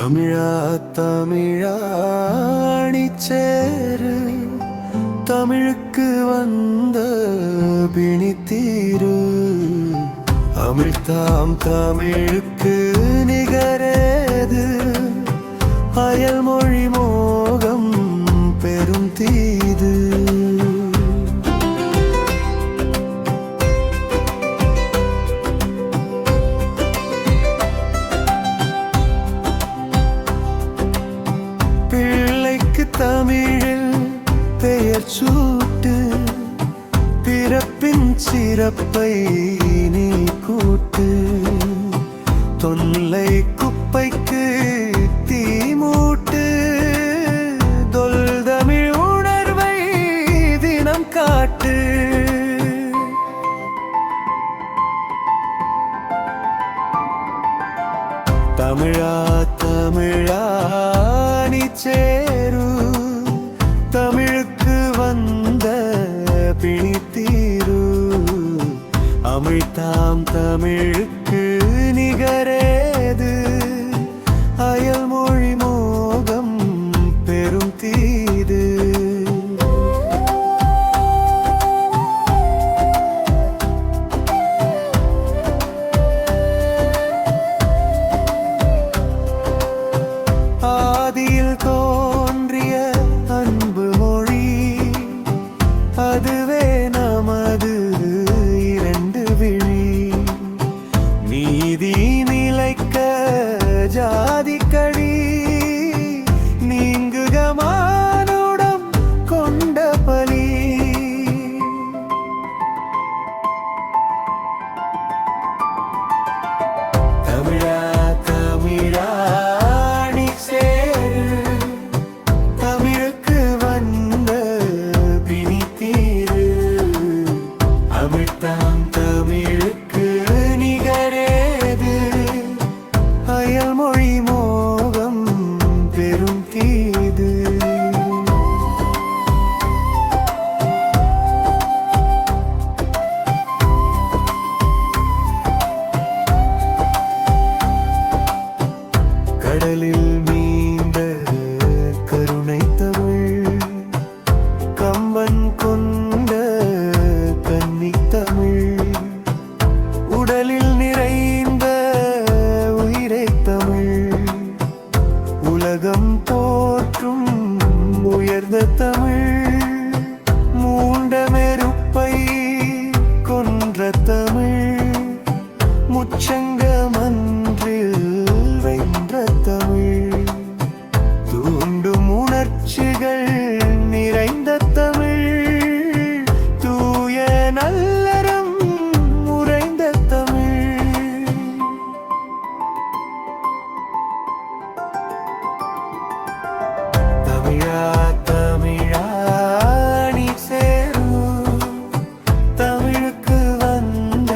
தமிழா தமிழாணி சேரு தமிழுக்கு வந்த பிணித்தீரு அமிழ்தாம் தமிழுக்கு நிகரேது அயல்மொழி மோகம் பெரும் தீது தமிழில் பெயர் சூட்டு பிறப்பின் சிறப்பை நீ கூட்டு தொல்லை குப்பைக்கு தீ மூட்டு தொல்தமிழ் உணர்வை தினம் காட்டு தமிழா தமிழா நீ சேரு தமிழுக்கு வந்த பிணித்தீரு அமிழ்தாம் தமிழுக்கு நிகரேது அயல்மொழி மோகம் பெரும் தீது ஆதியில் தோன்றிய அன்பு மொழி அதுவே நமது இரண்டு விழி நீதி நிலைக்க ஜாதி கழி நீங்குக மானுடம் கொண்ட பலி தமிழா தமிழா அமிழ்தாம் தமிழுக்கு நிகரேது அயல்மொழி மோகம் பெரும் தீது கடலில் மீண்ட கருணை தமிழ் கம்பன் கொண்ட தமிழ் உடலில் நிறைந்த உயிரை தமிழ் உலகம் போற்றும் உயர்ந்த தமிழ் மூண்ட மெருப்பை கொன்ற தமிழ் முச்சங்கமன்றில் வென்ற தமிழ் தூண்டும் உணர்ச்சிகள் நிறைந்த தமிழ் நல்லறம் உறைந்த தமிழ் தமிழா தமிழா நீ சேரு தமிழுக்கு வந்த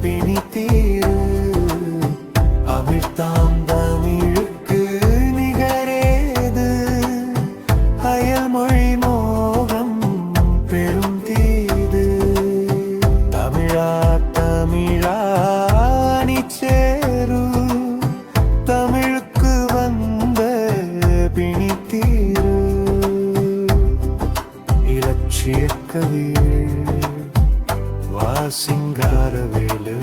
பிணித்தீரு அமிழ்தாம் தமிழுக்கு நிகரேது அயல்மொழி மோகம் பெரும் தீது தமிழா நீ சேரு தமிழுக்கு வந்த பிணித்தீரு இலட்சிய கவியே வாசிங்காரவேலு